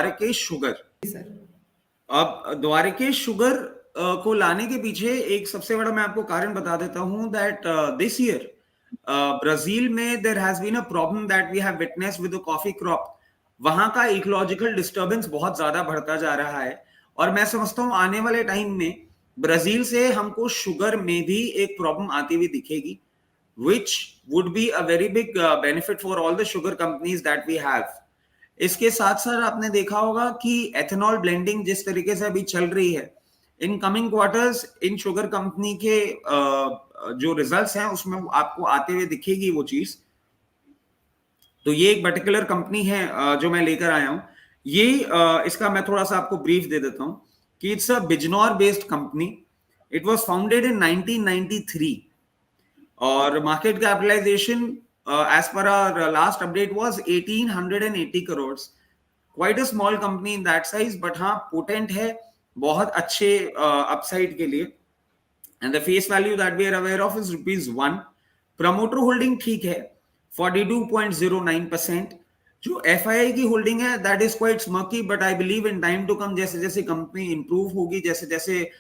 Dwarkesh sugar. Sir अब Dwarkesh sugar को लाने के पीछे एक सबसे बड़ा मैं आपको कारण बता देता हूं दैट दिस ईयर ब्राजील में there has been a problem that we have witnessed with the coffee crop. वहां का इकोलॉजिकल डिस्टर्बेंस बहुत ज्यादा बढ़ता जा रहा है और मैं समझता हूं आने वाले टाइम में ब्राजील से हमको शुगर में भी एक प्रॉब्लम आती हुई दिखेगी, which would be a very big benefit for all the sugar companies that we have. इसके साथ साथ आपने देखा होगा कि एथेनॉल ब्लेंडिंग जिस तरीके से अभी चल रही है, in coming quarters in sugar company के जो रिजल्ट्स हैं उसमें आपको आते हुए दिखेगी वो चीज। तो ये एक पर्टिकुलर कंपनी है जो मैं लेकर आया हूं। ये इसका मैं थोड़ा सा आपको ब्रीफ दे देता हूं कि it's a Bijnor based company. It was founded in 1993 और market capitalization as per our last update was 1880 crore. Quite a small company in that size, but हाँ पोटेंट है बहुत अच्छे अपसाइड के लिए। And the face value that we are aware of is ₹1। Promoter holding ठीक है 42.09%। जो एफआईआई की होल्डिंग है that is quite smirky, but I believe in time to come जैसे जैसे कंपनी इंप्रूव होगी, जैसे जैसे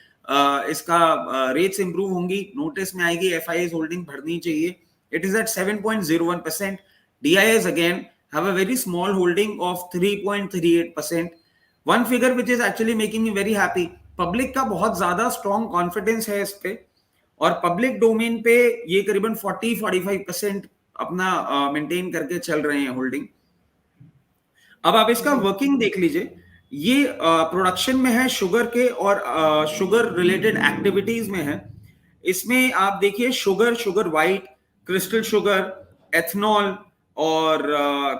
इसका रेट्स इंप्रूव होंगी, नोटिस में आएगी एफआईआई होल्डिंग बढ़नी चाहिए। It is at 7.01%। DIIs again have a very small holding of 3.38%. One figure which is actually making me very happy, public का बहुत ज्यादा स्ट्रॉन्ग कॉन्फिडेंस है इस पे और पब्लिक डोमेन पे ये करीबन 40-45% अपना मेंटेन करके चल रहे हैं होल्डिंग। अब आप इसका वर्किंग देख लीजिए, ये प्रोडक्शन में है शुगर के और शुगर रिलेटेड एक्टिविटीज में है। इसमें आप देखिए sugar, sugar white, crystal sugar, ethanol और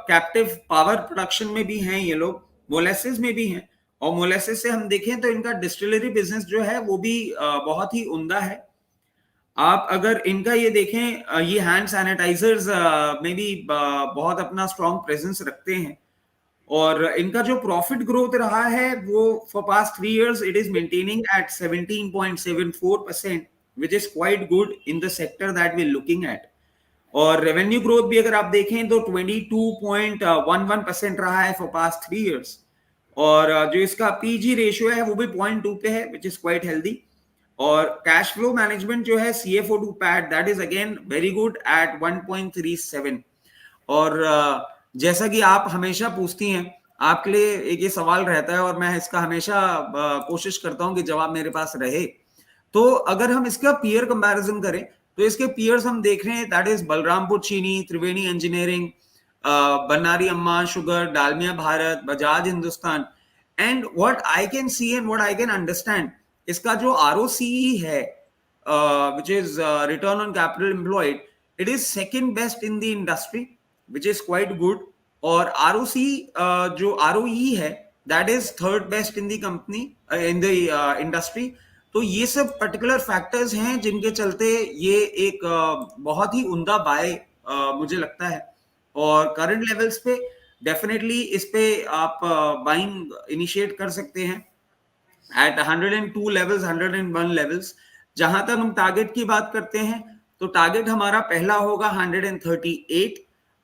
कैप्टिव पावर प्रोडक्शन में भी हैं ये लोग, मोलेसिस में भी हैं। और मोलेसिस से हम देखें तो इनका डिस्टिलरी बिजनेस जो है वो भी बहुत ही उम्दा है। आप अगर इनका ये देखें, ये हैंड सैनिटाइजर्स में भी बहुत अपना स्ट्रॉन्ग प्रेजेंस रखते हैं और इनका जो प्रॉफिट ग्रोथ रहा है वो for past 3 years it is maintaining at 17.74%, which is quite good in the sector that we are looking at. और रेवेन्यू ग्रोथ भी अगर आप देखें तो 22.11% रहा है फॉर पास्ट 3 years। और जो इसका पीजी रेशियो है वो भी 0.2 पे है, विच इज क्वाइट हेल्दी। और कैश फ्लो मैनेजमेंट जो है CFO to PAT that is again very good at 1.37। और जैसा कि आप हमेशा पूछती हैं, आपके लिए एक ये सवाल रहता है और मैं इसका हमेशा कोशिश करता हूं कि जवाब मेरे पास रहे। तो अगर हम इसका पीयर कंपैरिजन करें तो इसके पीयर्स हम देख रहे हैं दैट इज बलरामपुर चीनी, त्रिवेणी engineering, Bannari Amma sugar, Dalmia Bharat, Bajaj Hindustan. And what I can see and what I can understand, इसका जो ROCE है which is return on capital employed, it is second best in the industry, which is quite good। और ROC जो ROE है that is third best in the company in the industry। तो ये सब particular factors हैं जिनके चलते ये एक बहुत ही उम्दा बाय मुझे लगता है। और करंट लेवल्स पे डेफिनेटली इस पे आप बाइंग इनिशिएट कर सकते हैं एट 102 लेवल्स, 101 लेवल्स। जहां तक हम टारगेट की बात करते हैं तो टारगेट हमारा पहला होगा 138,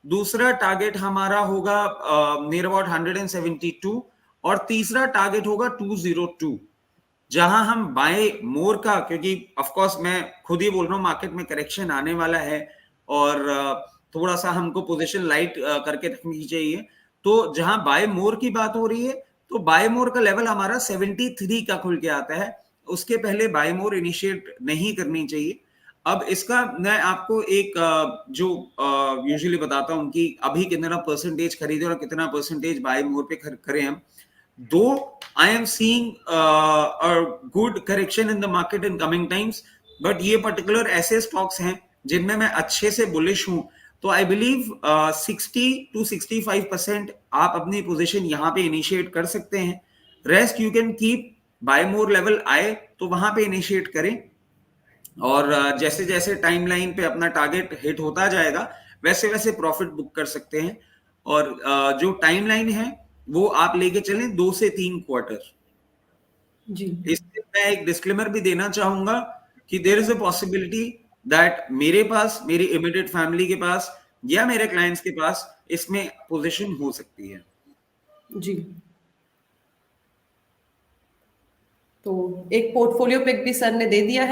दूसरा टारगेट हमारा होगा नियर अबाउट 172 और तीसरा टारगेट होगा 202। जहां हम बाय मोर का, क्योंकि ऑफ कोर्स मैं खुद ही बोल रहा हूं मार्केट में करेक्शन आने वाला है और थोड़ा सा हमको पोजीशन लाइट करके रखनी चाहिए। तो जहां बाय मोर की बात हो रही है तो बाय मोर का लेवल हमारा 73 का खुल के आता है, उसके पहले बाय मोर इनिशिएट नहीं करनी चाहिए। अब इसका मैं आपको एक जो यूजुअली बताता हूं कि अभी कितना परसेंटेज खरीदे और कितना परसेंटेज बाय मोर पे करें हम। Though I am seeing a good correction in the market in coming times, but ये particular ऐसे stocks हैं जिनमें मैं अच्छे से bullish हूं। तो I believe 60 to 65% आप अपनी पोजीशन यहाँ पे इनिशिएट कर सकते हैं। Rest you can keep, buy more level आए तो वहां पे इनिशिएट करें और जैसे जैसे टाइमलाइन पे अपना टारगेट हिट होता जाएगा वैसे वैसे प्रॉफिट बुक कर सकते हैं। और जो टाइमलाइन है वो आप लेके चलें 2 से 3 क्वार्टर। जी इससे मैं एक डिस्क्लेमर भी देना चाहूंगा कि there is a possibility that मेरे पास, मेरी इमीडिएट फैमिली के पास या मेरे क्लाइंट्स के पास इसमें पोजीशन हो सकती है। जी तो एक पोर्टफोलियो पिक भी सर ने दे दिया है